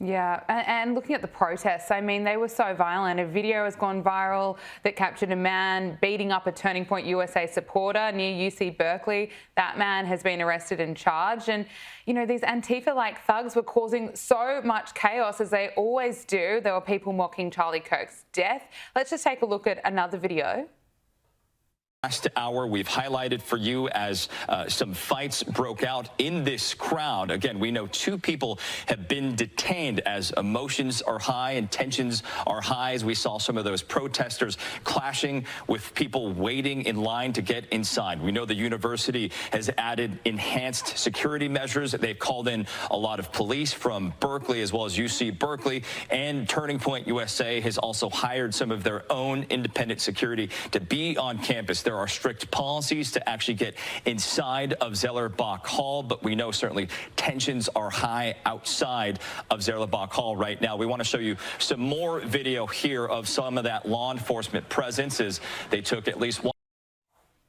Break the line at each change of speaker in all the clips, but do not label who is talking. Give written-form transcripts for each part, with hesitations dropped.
Yeah, and looking at the protests, I mean, they were so violent. A video has gone viral that captured a man beating up a Turning Point USA supporter near UC Berkeley. That man has been arrested and charged. And, you know, these Antifa-like thugs were causing so much chaos, as they always do. There were people mocking Charlie Kirk's death. Let's just take a look at another video.
Last hour, we've highlighted for you as some fights broke out in this crowd. Again, we know 2 people have been detained as emotions are high and tensions are high, as we saw some of those protesters clashing with people waiting in line to get inside. We know the university has added enhanced security measures. They've called in a lot of police from Berkeley as well as UC Berkeley, and Turning Point USA has also hired some of their own independent security to be on campus. There are strict policies to actually get inside of Zellerbach Hall, but we know certainly tensions are high outside of Zellerbach Hall right now. We want to show you some more video here of some of that law enforcement presence as they took at least one.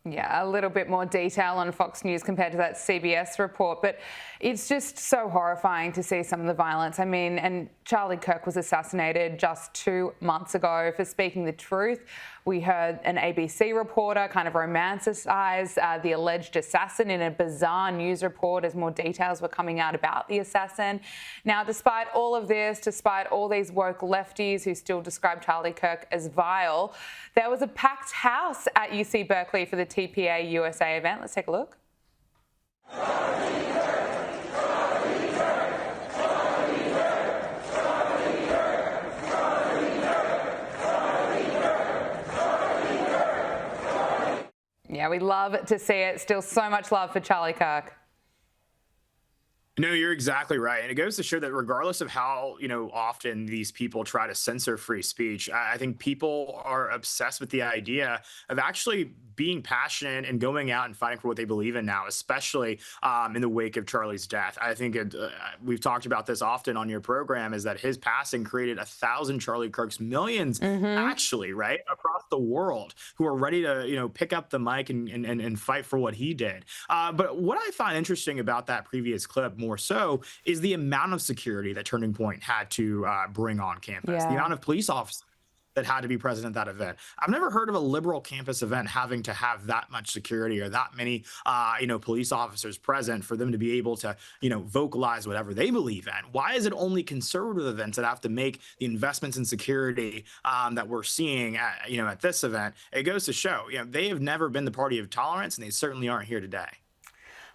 Yeah, a little bit more detail on Fox News compared to that CBS report, but it's just so horrifying to see some of the violence. I mean, and Charlie Kirk was assassinated just 2 months ago for speaking the truth. We heard an ABC reporter kind of romanticize the alleged assassin in a bizarre news report as more details were coming out about the assassin. Now, despite all of this, despite all these woke lefties who still describe Charlie Kirk as vile, there was a packed house at UC Berkeley for the TPA USA event. Let's take a look. Yeah, we love to see it. Still so much love for Charlie Kirk.
No, you're exactly right. And it goes to show that regardless of how, often these people try to censor free speech, I think people are obsessed with the idea of actually being passionate and going out and fighting for what they believe in now, especially in the wake of Charlie's death. I think we've talked about this often on your program, is that his passing created 1,000 Charlie Kirks, millions actually, right, across the world, who are ready to, pick up the mic and fight for what he did. But what I find interesting about that previous clip more so is the amount of security that Turning Point had to bring on campus, the amount of police officers that had to be present at that event. I've never heard of a liberal campus event having to have that much security or that many, police officers present for them to be able to, vocalize whatever they believe in. Why is it only conservative events that have to make the investments in security that we're seeing at this event? It goes to show, they have never been the party of tolerance, and they certainly aren't here today.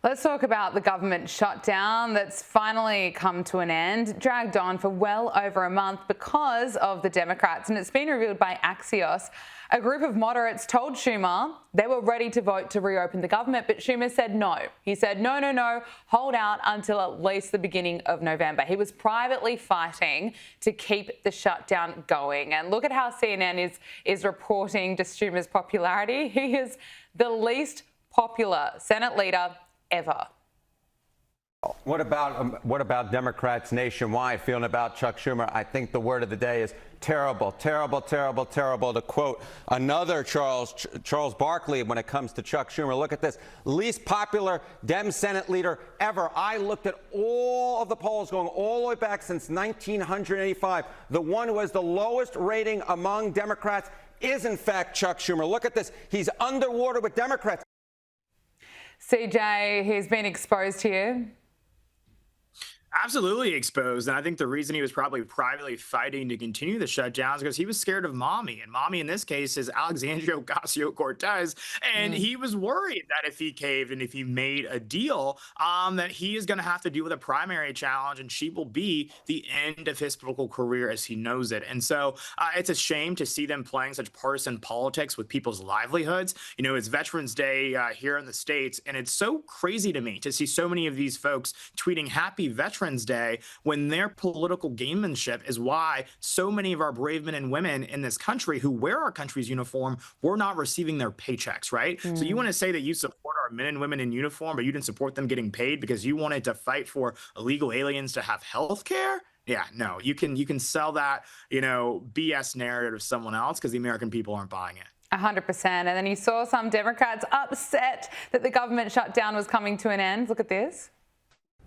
Let's talk about the government shutdown that's finally come to an end, dragged on for well over a month because of the Democrats. And it's been revealed by Axios. A group of moderates told Schumer they were ready to vote to reopen the government, but Schumer said no. He said, no, hold out until at least the beginning of November. He was privately fighting to keep the shutdown going. And look at how CNN is reporting just Schumer's popularity. He is the least popular Senate leader ever.
What about Democrats nationwide feeling about Chuck Schumer? I think the word of the day is terrible, terrible, terrible, terrible. To quote another Charles Barkley when it comes to Chuck Schumer, look at this. Least popular Dem Senate leader ever. I looked at all of the polls going all the way back since 1985. The one who has the lowest rating among Democrats is, in fact, Chuck Schumer. Look at this. He's underwater with Democrats.
CJ, he's been exposed here.
Absolutely exposed. And I think the reason he was probably privately fighting to continue the shutdown is because he was scared of mommy. And mommy in this case is Alexandria Ocasio-Cortez. And he was worried that if he caved and if he made a deal, that he is going to have to deal with a primary challenge, and she will be the end of his political career as he knows it. And so it's a shame to see them playing such partisan politics with people's livelihoods. It's Veterans Day here in the States, and it's so crazy to me to see so many of these folks tweeting Happy Veterans Day when their political gamemanship is why so many of our brave men and women in this country who wear our country's uniform were not receiving their paychecks, right? So you want to say that you support our men and women in uniform, but you didn't support them getting paid because you wanted to fight for illegal aliens to have health care? Yeah, no, you can sell that, BS narrative to someone else because the American people aren't buying it.
100%. And then you saw some Democrats upset that the government shutdown was coming to an end. Look at this.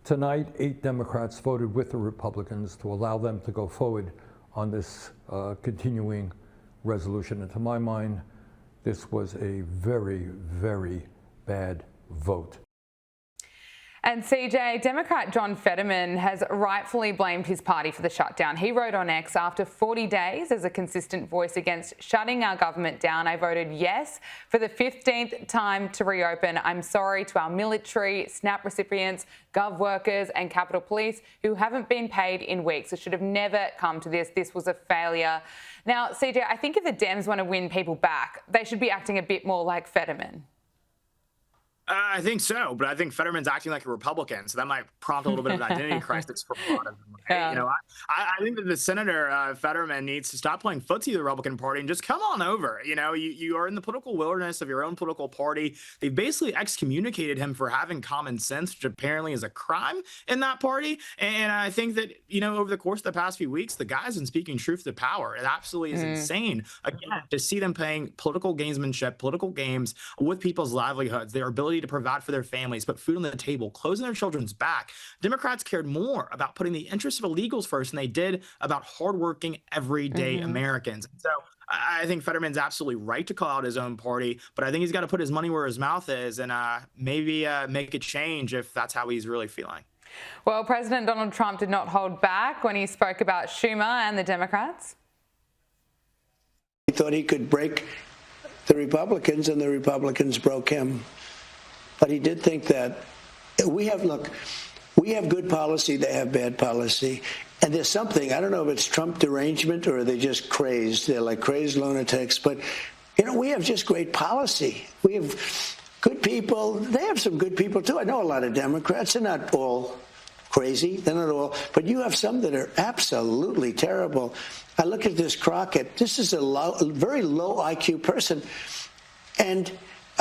Tonight, 8 Democrats voted with the Republicans to allow them to go forward on this continuing resolution. And to my mind, this was a very, very bad vote.
And CJ, Democrat John Fetterman has rightfully blamed his party for the shutdown. He wrote on X, after 40 days as a consistent voice against shutting our government down, I voted yes for the 15th time to reopen. I'm sorry to our military, SNAP recipients, Gov workers and Capitol Police who haven't been paid in weeks. It should have never come to this. This was a failure. Now, CJ, I think if the Dems want to win people back, they should be acting a bit more like Fetterman.
I think so, but I think Fetterman's acting like a Republican, so that might prompt a little bit of an identity crisis for a lot of them.
Yeah.
You know, I think that the Senator Fetterman needs to stop playing footsie to the Republican Party and just come on over. You know, you are in the political wilderness of your own political party. They've basically excommunicated him for having common sense, which apparently is a crime in that party. And I think that, you know, over the course of the past few weeks, the guy's been speaking truth to power. It absolutely is insane. Again, to see them playing political gamesmanship, political games with people's livelihoods, their ability to provide for their families, put food on the table, closing their children's back. Democrats cared more about putting the interests of illegals first than they did about hardworking, everyday Americans. And so I think Fetterman's absolutely right to call out his own party, but I think he's got to put his money where his mouth is and maybe make a change if that's how he's really feeling.
Well, President Donald Trump did not hold back when he spoke about Schumer and the Democrats.
He thought he could break the Republicans, and the Republicans broke him. But he did think that we have good policy, they have bad policy. And there's something, I don't know if it's Trump derangement or are they just crazed. They're like crazed lunatics. But, you know, we have just great policy. We have good people. They have some good people, too. I know a lot of Democrats. They're not all crazy. They're not all. But you have some that are absolutely terrible. I look at this Crockett. This is a very low IQ person. And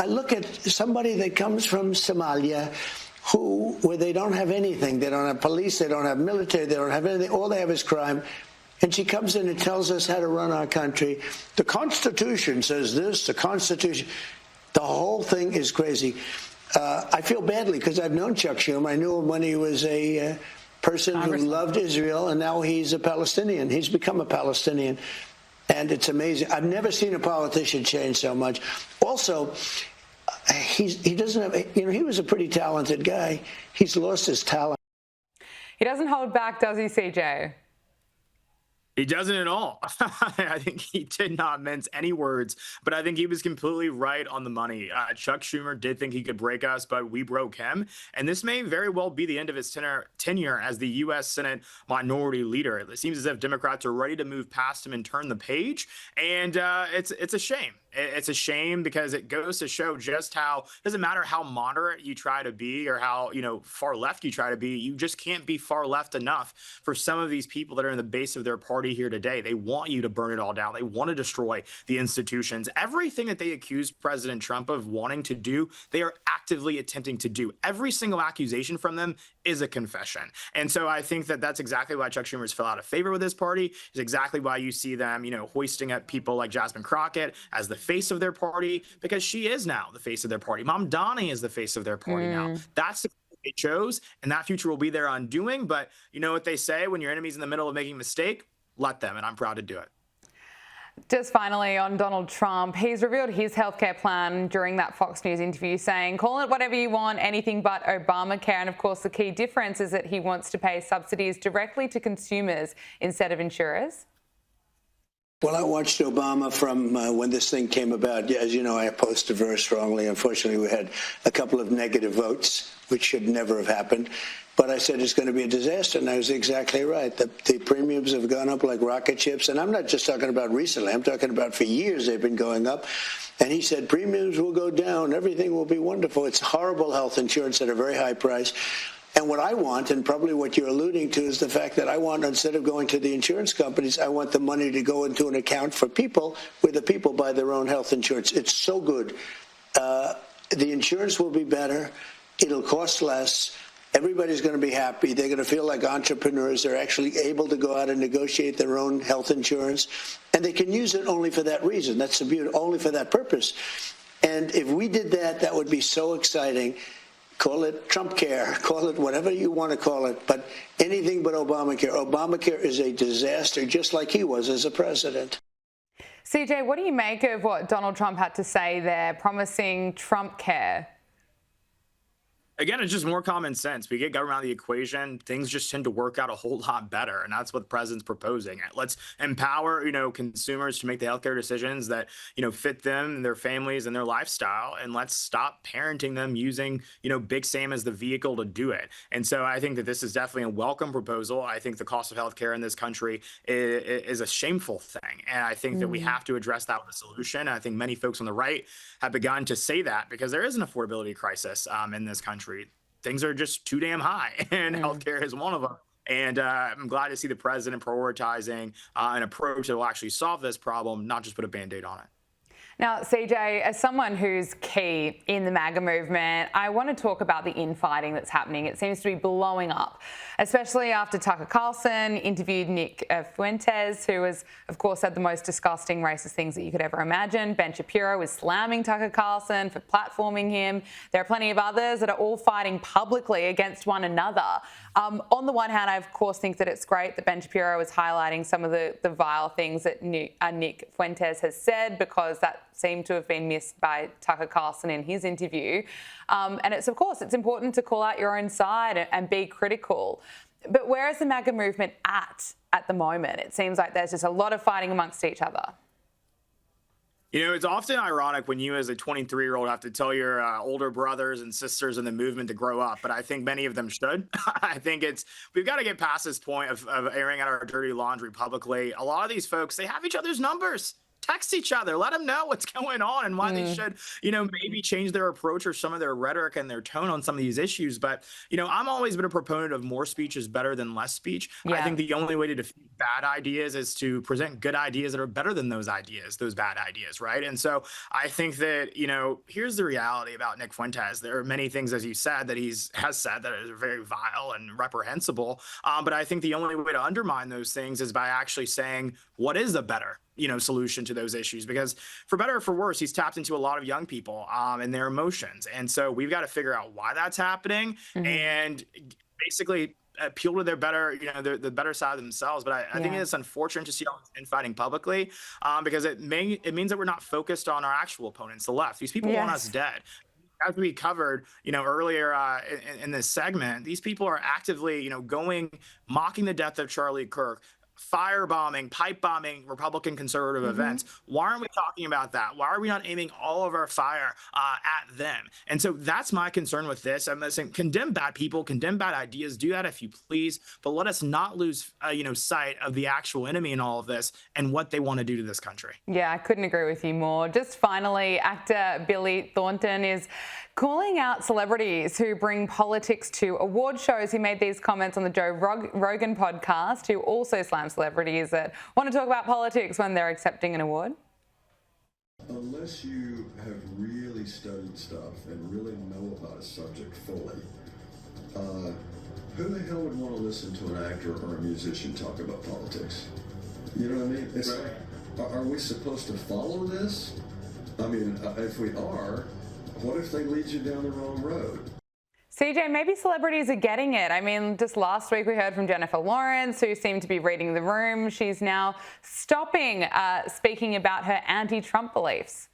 I look at somebody that comes from Somalia where they don't have anything. They don't have police. They don't have military. They don't have anything. All they have is crime. And she comes in and tells us how to run our country. The Constitution says this, the Constitution. The whole thing is crazy. I feel badly because I've known Chuck Schumer. I knew him when he was a person who loved Israel, and now he's a Palestinian. He's become a Palestinian. And it's amazing. I've never seen a politician change so much. Also, he doesn't have, you know, he was a pretty talented guy. He's lost his talent.
He doesn't hold back, does he, CJ?
He doesn't at all. I think he did not mince any words, but I think he was completely right on the money. Chuck Schumer did think he could break us, but we broke him. And this may very well be the end of his tenure as the U.S. Senate minority leader. It seems as if Democrats are ready to move past him and turn the page. And it's a shame. It's a shame because it goes to show just how it doesn't matter how moderate you try to be or how, you know, far left you try to be. You just can't be far left enough for some of these people that are in the base of their party here today. They want you to burn it all down. They want to destroy the institutions. Everything that they accuse President Trump of wanting to do, they are actively attempting to do. Every single accusation from them is a confession. And so I think that that's exactly why Chuck Schumer's fell out of favor with this party. Is exactly why you see them, you know, hoisting up people like Jasmine Crockett as the face of their party, because she is now the face of their party. Mamdani is the face of their party now. That's the they chose, and that future will be their undoing. But you know what they say, when your enemy's in the middle of making a mistake, let them, and I'm proud to do it.
Just finally on Donald Trump, he's revealed his healthcare plan during that Fox News interview, saying, call it whatever you want, anything but Obamacare. And of course, the key difference is that he wants to pay subsidies directly to consumers instead of insurers.
Well, I watched Obama from when this thing came about. As you know, I opposed it very strongly. Unfortunately, we had a couple of negative votes, which should never have happened. But I said it's going to be a disaster, and I was exactly right. The premiums have gone up like rocket ships, and I'm not just talking about recently. I'm talking about for years they've been going up. And he said premiums will go down. Everything will be wonderful. It's horrible health insurance at a very high price. And what I want, and probably what you're alluding to, is the fact that I want, instead of going to the insurance companies, I want the money to go into an account for people where the people buy their own health insurance. It's so good. The insurance will be better. It'll cost less. Everybody's going to be happy. They're going to feel like entrepreneurs. They're actually able to go out and negotiate their own health insurance. And they can use it only for that reason. That's the beauty, only for that purpose. And if we did that, that would be so exciting. call it Trump care, call it whatever you want to call it, but anything but Obamacare. Obamacare is a disaster, just like he was as a president.
CJ, what do you make of what Donald Trump had to say there, promising Trump care?
Again, it's just more common sense. We get government out of the equation, things just tend to work out a whole lot better. And that's what the president's proposing. Let's empower, consumers to make the healthcare decisions that, fit them and their families and their lifestyle. And let's stop parenting them using, Big Sam as the vehicle to do it. And so I think that this is definitely a welcome proposal. I think the cost of healthcare in this country is a shameful thing. And I think that we have to address that with a solution. And I think many folks on the right have begun to say that because there is an affordability crisis in this country. Things are just too damn high, and healthcare is one of them. And I'm glad to see the president prioritizing an approach that will actually solve this problem, not just put a Band-Aid on it.
Now, CJ, as someone who's key in the MAGA movement, I want to talk about the infighting that's happening. It seems to be blowing up, especially after Tucker Carlson interviewed Nick Fuentes, who has, of course, said the most disgusting racist things that you could ever imagine. Ben Shapiro is slamming Tucker Carlson for platforming him. There are plenty of others that are all fighting publicly against one another. On the one hand, I, of course, think that it's great that Ben Shapiro is highlighting some of the vile things that Nick Fuentes has said, because that seemed to have been missed by Tucker Carlson in his interview. And it's, of course, it's important to call out your own side and be critical. But where is the MAGA movement at the moment? It seems like there's just a lot of fighting amongst each other.
It's often ironic when you as a 23-year-old have to tell your older brothers and sisters in the movement to grow up, but I think many of them should. I think we've got to get past this point of airing out our dirty laundry publicly. A lot of these folks, they have each other's numbers. Text each other, let them know what's going on and why they should, maybe change their approach or some of their rhetoric and their tone on some of these issues. But, I'm always been a proponent of more speech is better than less speech. Yeah. I think the only way to defeat bad ideas is to present good ideas that are better than those bad ideas, right? And so I think that, here's the reality about Nick Fuentes. There are many things, as you said, that has said that are very vile and reprehensible. But I think the only way to undermine those things is by actually saying, what is a better solution to those issues? Because for better or for worse, he's tapped into a lot of young people and their emotions. And so we've got to figure out why that's happening and basically appeal to their better, the better side of themselves. But I think it's unfortunate to see all this infighting publicly because it means that we're not focused on our actual opponents, the left. These people want us dead. As we covered, earlier in this segment, these people are actively, mocking the death of Charlie Kirk, firebombing, pipe bombing Republican conservative events. Why aren't we talking about that? Why are we not aiming all of our fire at them? And so that's my concern with this. I'm saying condemn bad people, condemn bad ideas, do that if you please, but let us not lose sight of the actual enemy in all of this and what they want to do to this country.
Yeah, I couldn't agree with you more. Just finally, actor Billy Thornton is calling out celebrities who bring politics to award shows. He made these comments on the Joe Rogan podcast, who also slams celebrities that want to talk about politics when they're accepting an award.
Unless you have really studied stuff and really know about a subject fully, who the hell would want to listen to an actor or a musician talk about politics? You know what I mean? It's like, are we supposed to follow this? I mean, if we are, what if they lead you down the wrong road?
CJ, maybe celebrities are getting it. I mean, just last week we heard from Jennifer Lawrence, who seemed to be reading the room. She's now stopping speaking about her anti-Trump beliefs.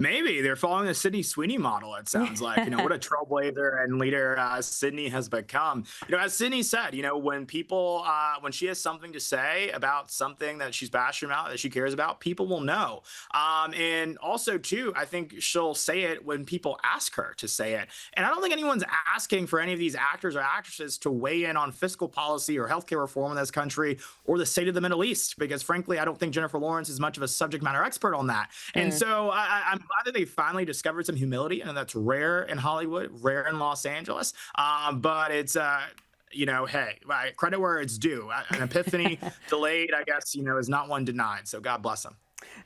Maybe they're following the Sydney Sweeney model. It sounds like, what a trailblazer and leader Sydney has become. As Sydney said, when people, when she has something to say about something that she's passionate about, that she cares about, people will know. And also, too, I think she'll say it when people ask her to say it. And I don't think anyone's asking for any of these actors or actresses to weigh in on fiscal policy or healthcare reform in this country or the state of the Middle East, because frankly, I don't think Jennifer Lawrence is much of a subject matter expert on that. And so I'm glad that they finally discovered some humility, and that's rare in Hollywood, rare in Los Angeles. But it's, hey, credit where it's due. An epiphany delayed, I guess, is not one denied. So God bless them.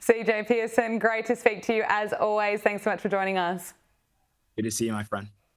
CJ Pearson, great to speak to you as always. Thanks so much for joining us.
Good to see you, my friend.